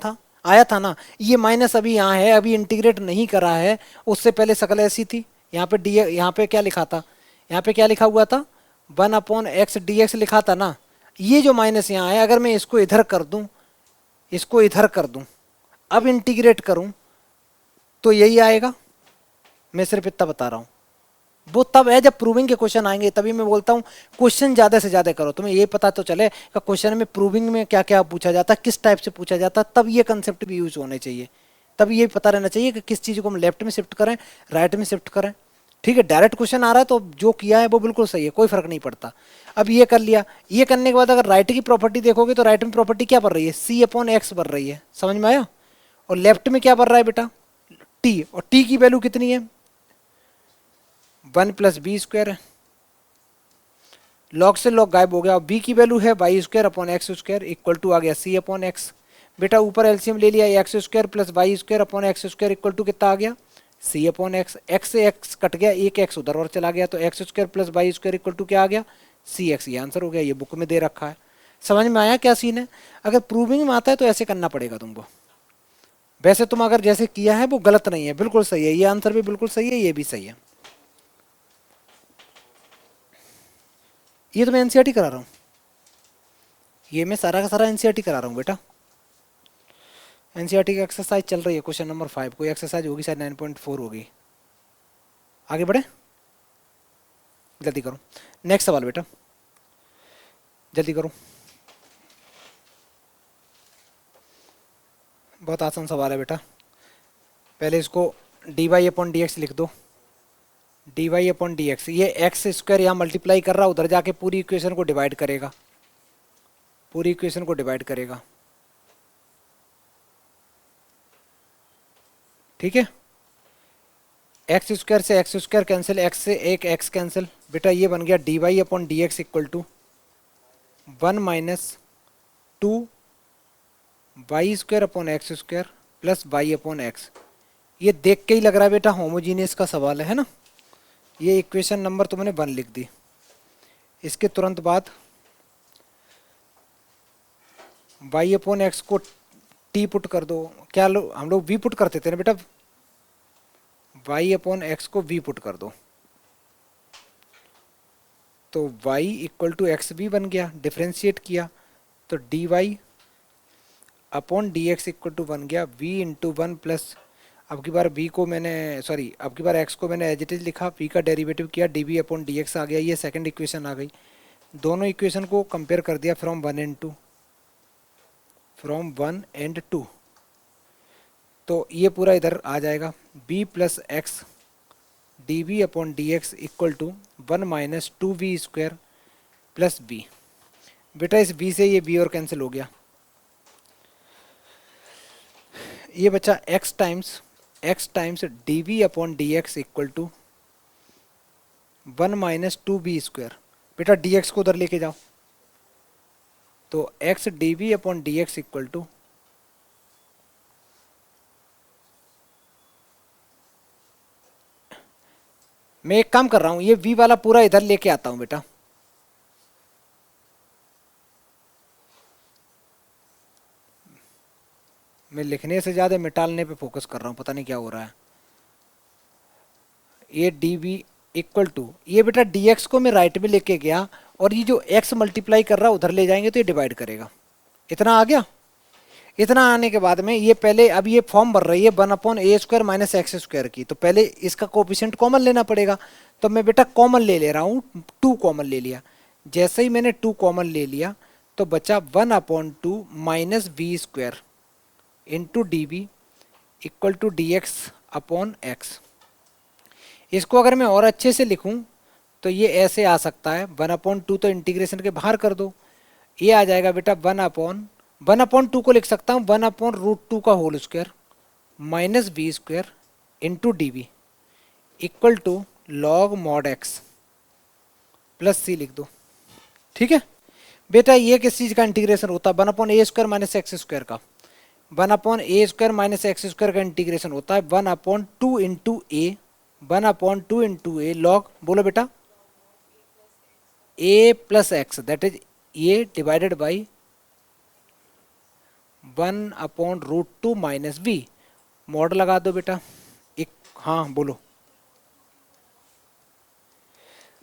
था ना। ये माइनस अभी यहाँ है, अभी इंटीग्रेट नहीं करा है, उससे पहले शक्ल ऐसी थी। यहाँ पे डी, यहाँ पे क्या लिखा था, यहाँ पे क्या लिखा हुआ था, 1/x dx लिखा था ना। ये जो माइनस यहाँ है, अगर मैं इसको इधर कर दूं, इसको इधर कर दूं, अब इंटीग्रेट करूं तो यही आएगा। मैं सिर्फ इतना बता रहा हूं, वो तब है जब प्रूविंग के क्वेश्चन आएंगे, तभी मैं बोलता हूँ क्वेश्चन ज्यादा से ज्यादा करो, तुम्हें ये पता तो चले कि क्वेश्चन में प्रूविंग में क्या क्या पूछा जाता है, किस टाइप से पूछा जाता है, तब ये कंसेप्ट भी यूज होने चाहिए। तब ये पता रहना चाहिए कि किस चीज को हम लेफ्ट में शिफ्ट करें, राइट में शिफ्ट करें। ठीक है, डायरेक्ट क्वेश्चन आ रहा है तो जो किया है वो बिल्कुल सही है, कोई फर्क नहीं पड़ता। अब ये कर लिया, ये करने के बाद अगर राइट की प्रॉपर्टी देखोगे तो राइट में प्रॉपर्टी क्या बन रही है, c/x बन रही है, समझ में आया। और लेफ्ट में क्या बन रहा है बेटा, t, और t की वैल्यू कितनी है, 1+b²। लॉग से लॉग गायब हो गया, और b की वैल्यू है y² / x² इक्वल टू आ गया c/x। बेटा ऊपर एलसीएम ले लिया, x² + y² / x² equal to कितना आ गया, c/x। x से x कट गया, एक x उधर और चला गया, तो x² + y² इक्वल टू क्या आ गया, cx। ये आंसर हो गया, ये बुक में दे रखा है। समझ में आया क्या सीन है। अगर प्रूविंग में आता है तो ऐसे करना पड़ेगा तुमको। वैसे तुम अगर जैसे किया है वो गलत नहीं है, बिल्कुल सही है, ये आंसर भी बिल्कुल सही है, ये भी सही है। ये तो मैं एनसीईआरटी करा रहा हूँ, ये मैं सारा का सारा एनसीईआरटी करा रहा हूँ बेटा। एनसीईआरटी की एक्सरसाइज चल रही है, क्वेश्चन नंबर 5, कोई एक्सरसाइज होगी शायद 9.4 होगी। आगे बढ़े, जल्दी करो। नेक्स्ट सवाल बेटा, जल्दी करो, बहुत आसान सवाल है बेटा। पहले इसको dy/dx लिख दो, dy/dx। ये x² यहाँ मल्टीप्लाई कर रहा है, उधर जाके पूरी इक्वेशन को डिवाइड करेगा, पूरी इक्वेशन को डिवाइड करेगा। ठीक है, x² से x² कैंसिल, x से एक x कैंसिल, बेटा ये बन गया dy/dx equal to 1 - 2 y² / x² + y/x। ये देख के ही लग रहा है बेटा होमोजीनियस का सवाल है ना। ये इक्वेशन नंबर तुमने 1 लिख दी। इसके तुरंत बाद y/x को t पुट कर दो, क्या हम लोग v पुट करते थे ना बेटा, y/x को v पुट कर दो, तो y = xv बन गया, डिफ्रेंशिएट किया तो dy/dx इक्वल टू बन गया v × 1 प्लस, अब की बार v को मैंने सॉरी अब की बार x को मैंने एज इट इज लिखा, v का डेरिवेटिव किया, dv/dx आ गया, ये सेकंड इक्वेशन आ गई। दोनों इक्वेशन को कंपेयर कर दिया फ्रॉम 1 and 2, तो ये पूरा इधर आ जाएगा, b + x dv/dx equal to 1 - 2v² + b। बेटा इस b से ये b और कैंसिल हो गया, ये बचा x times dv/dx equal to 1 - 2b²। बेटा dx को उधर लेके जाओ, तो x dv/dx इक्वल टू मैं एक काम कर रहा हूं, ये v वाला पूरा इधर लेके आता हूं बेटा। मैं लिखने से ज्यादा मिटालने पे फोकस कर रहा हूं, पता नहीं क्या हो रहा है। ये dv इक्वल टू, ये बेटा dx को मैं राइट में लेके गया, और ये जो x मल्टीप्लाई कर रहा है उधर ले जाएंगे तो ये डिवाइड करेगा। इतना आ गया। इतना आने के बाद में ये पहले, अब ये फॉर्म भर रही है 1/a² - x² की, तो पहले इसका कोफिशिएंट कॉमन लेना पड़ेगा। तो मैं बेटा कॉमन ले रहा हूँ, 2 कॉमन ले लिया। जैसे ही मैंने 2 कॉमन ले लिया तो बचा 1/2 - v² into dv equal to dx/x। इसको अगर मैं और अच्छे से लिखूं तो ये ऐसे आ सकता है, 1/2 तो इंटीग्रेशन के बाहर कर दो, ये आ जाएगा बेटा 1/2 को लिख सकता हूँ 1/√2 का whole square minus v² into dv equal to log mod x plus c लिख दो। ठीक है बेटा, ये किस चीज का इंटीग्रेशन होता है, 1/a² - x² का, 1/a² - x² का इंटीग्रेशन होता है 1/2 into a, 1/2 into a log, बोलो बेटा a plus x that is a divided by 1/√2 minus b. Mod लगा दो बेटा। एक हाँ बोलो,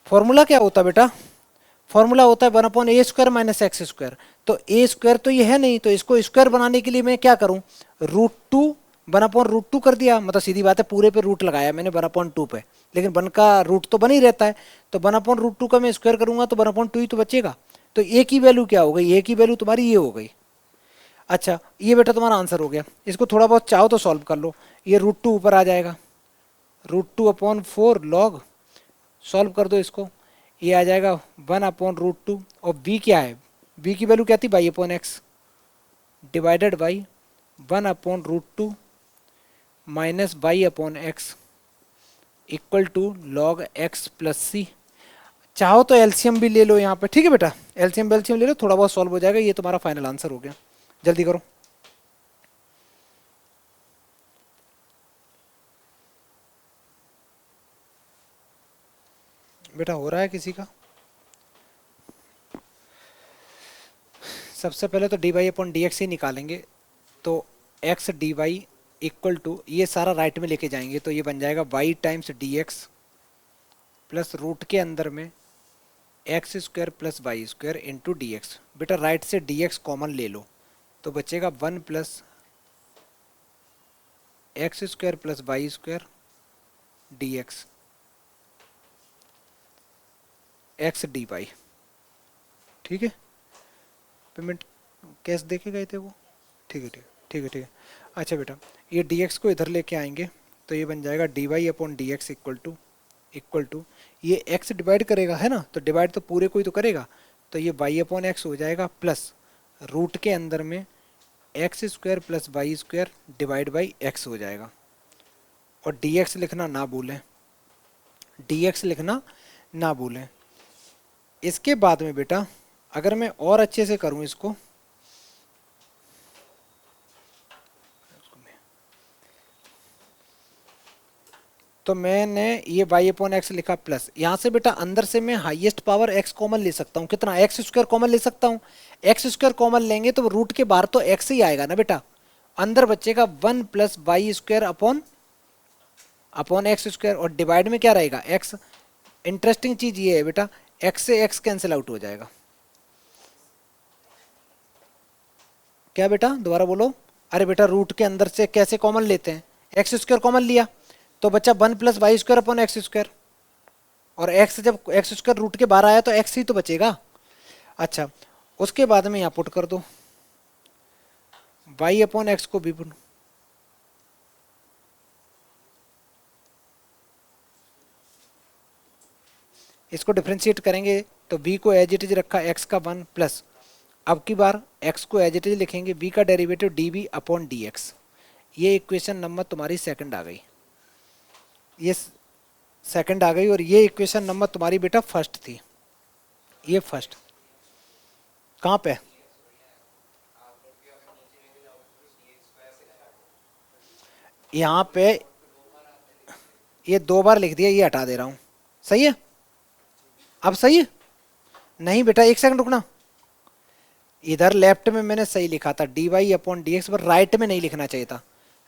फॉर्मूला क्या होता है बेटा? फॉर्मूला होता है 1/a² माइनस x²। तो a² तो ये है नहीं, तो इसको स्क्वायर बनाने के लिए मैं क्या करूं, √2 1/√2 कर दिया, मतलब सीधी बात है पूरे पे रूट लगाया मैंने 1/2 पे, लेकिन 1 का रूट तो बन ही रहता है, तो 1/√2 का मैं स्क्वायर करूंगा तो 1/2 ही तो बचेगा। तो a की वैल्यू क्या हो गई, a की वैल्यू तुम्हारी ये हो गई। अच्छा ये बेटा तुम्हारा आंसर हो गया। इसको थोड़ा बहुत चाहो तो सॉल्व कर लो। ये √2 ऊपर आ जाएगा, √2/4 लॉग, सॉल्व कर दो इसको, ये आ जाएगा 1/√2। और b क्या है, b की वैल्यू क्या थी, y/x divided by 1/√2 minus y/x equal to log x plus c. चाहो तो एलसीएम भी ले लो यहाँ पे, ठीक है बेटा, एलसीएम ले लो, थोड़ा बहुत सॉल्व हो जाएगा। ये तुम्हारा फाइनल आंसर हो गया, जल्दी करो। बेटा हो रहा है किसी का? सबसे पहले तो dy/dx ही निकालेंगे, तो x dy इक्वल टू, ये सारा राइट में लेके जाएंगे तो ये बन जाएगा y times dx plus root के अंदर में x² plus y² into D x. बेटा राइट से dx कॉमन ले लो तो बचेगा 1 plus x² plus y² dx x dy। ठीक है, पेमेंट कैश दे के गए थे वो, ठीक है ठीक है ठीक है ठीक है। अच्छा बेटा ये dx को इधर लेके आएंगे तो ये बन जाएगा dy/dx इक्वल टू ये x डिवाइड करेगा है ना, तो डिवाइड तो पूरे को ही तो करेगा, तो ये y/x हो जाएगा प्लस रूट के अंदर में x² plus y² divide by x हो जाएगा। और dx लिखना ना भूलें, dx लिखना ना भूलें। इसके बाद में बेटा अगर मैं और अच्छे से करूं इसको, तो मैंने ये y/x लिखा प्लस, यहाँ से बेटा अंदर से मैं हाईएस्ट पावर x कॉमन ले सकता हूँ, कितना, x² कॉमन ले सकता हूँ। x² कॉमन लेंगे तो रूट के बाहर तो x ही आएगा ना बेटा, अंदर बचेगा 1 प्लस y² अपॉन x², और डिवाइड में क्या रहेगा x। इंटरेस्टिंग चीज ये है बेटा, x से x कैंसिल आउट हो जाएगा। क्या बेटा दोबारा बोलो, अरे बेटा रूट के अंदर से कैसे कॉमन लेते हैं, x² कॉमन लिया तो बच्चा 1 प्लस y² अपॉन x², और x जब x² रूट के बाहर आया तो x ही तो बचेगा। अच्छा उसके बाद में यहाँ पुट कर दो y/x को भी पुट, इसको डिफ्रेंशिएट करेंगे तो b को एज इट इज रखा x का 1 प्लस, अब की बार x को एज इट इज लिखेंगे b का डेरिवेटिव dv अपॉन dx। ये इक्वेशन नंबर तुम्हारी सेकंड आ गई, ये सेकंड आ गई, और ये इक्वेशन नंबर तुम्हारी बेटा फर्स्ट थी। ये फर्स्ट कहाँ पे, यहाँ पे ये 2 बार लिख दिया, ये हटा दे रहा हूँ, सही है, अब सही है। नहीं बेटा एक सेकंड रुकना, इधर लेफ्ट में मैंने सही लिखा था dy/dx, पर राइट में नहीं लिखना चाहिए था,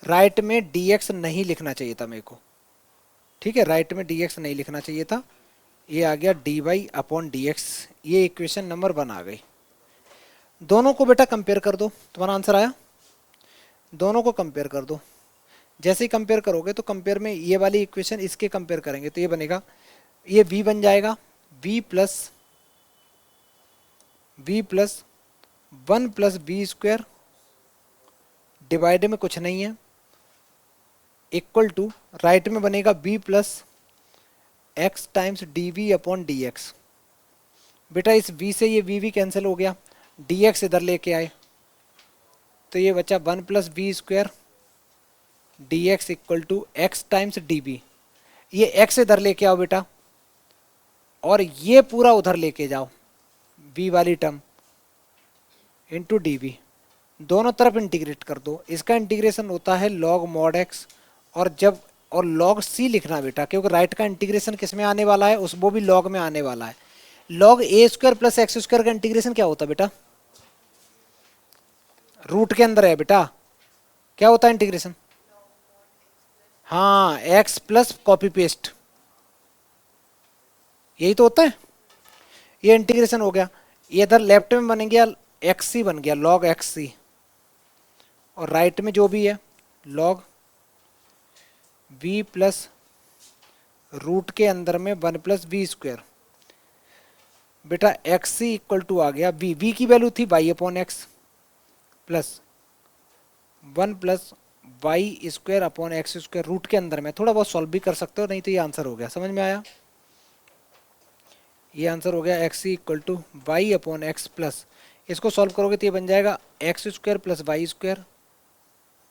राइट में dx नहीं लिखना चाहिए था मेरे को, ठीक है, राइट में dx नहीं लिखना चाहिए था। ये आ गया dy/dx, ये इक्वेशन नंबर 1 आ गई। दोनों को बेटा कंपेयर कर दो, तुम्हारा आंसर आया, दोनों को कंपेयर कर दो। जैसे ही कंपेयर करोगे तो कंपेयर में ये वाली इक्वेशन इसके कंपेयर करेंगे तो ये बनेगा, ये v बन जाएगा v plus 1 plus b² divide में कुछ नहीं है इक्वल टू, राइट में बनेगा b plus x times dv upon dx। बेटा इस v से ये v कैंसिल हो गया, dx इधर लेके आए तो ये बचा 1 plus b² dx equal to x times dv। ये x इधर लेके आओ बेटा, और ये पूरा उधर लेके जाओ v वाली टर्म इंटू dv, दोनों तरफ इंटीग्रेट कर दो। इसका इंटीग्रेशन होता है log mod x, और log c लिखना बेटा, क्योंकि राइट का इंटीग्रेशन किस में आने वाला है, उस वो भी log में आने वाला है। लॉग ए स्क्वायर प्लस एक्स स्क्वायर का इंटीग्रेशन क्या होता है बेटा? रूट के अंदर है बेटा, क्या होता है इंटीग्रेशन? हाँ, एक्स प्लस कॉपी पेस्ट, यही तो होता है। ये इंटीग्रेशन हो गया। ये इधर लेफ्ट में बन गया एक्स सी, बन गया लॉग एक्स सी, और राइट में जो भी है लॉग वी प्लस रूट के अंदर में 1 प्लस वी स्क्वायर। बेटा एक्स सी इक्वल टू आ गया वी, वी की वैल्यू थी y upon x plus 1 plus Y square upon x square. Root के अंदर में थोड़ा बहुत सॉल्व भी कर सकते हो, नहीं तो ये आंसर हो गया। समझ में आया? ये आंसर हो गया x c equal to Y upon x plus, इसको सॉल्व करोगे तो ये बन जाएगा x square plus Y square,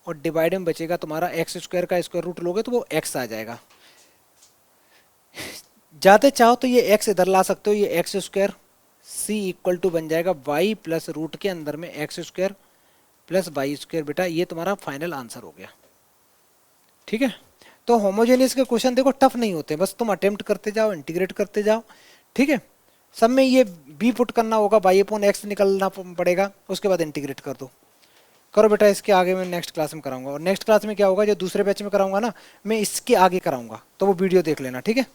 और डिवाइड में बचेगा तुम्हारा एक्स स्क्वायर का स्क्वायर रूट लोगे तो वो एक्स आ जाएगा। जाते चाहो तो ये एक्स इधर ला सकते हो, ये x square c equal to बन जाएगा वाई प्लस रूट के अंदर में x square plus Y square. बेटा ये तुम्हारा फाइनल आंसर हो गया। ठीक है, तो होमोजेनियस के क्वेश्चन देखो टफ नहीं होते, बस तुम अटेम्प्ट करते जाओ, इंटीग्रेट करते जाओ। ठीक है, सब में ये बी पुट करना होगा, वाई अपॉन एक्स निकलना पड़ेगा, उसके बाद इंटीग्रेट कर दो। करो बेटा, इसके आगे मैं नेक्स्ट क्लास में कराऊंगा, और नेक्स्ट क्लास में क्या होगा जो दूसरे बैच में कराऊंगा ना, मैं इसके आगे कराऊंगा, तो वो वीडियो देख लेना। ठीक है।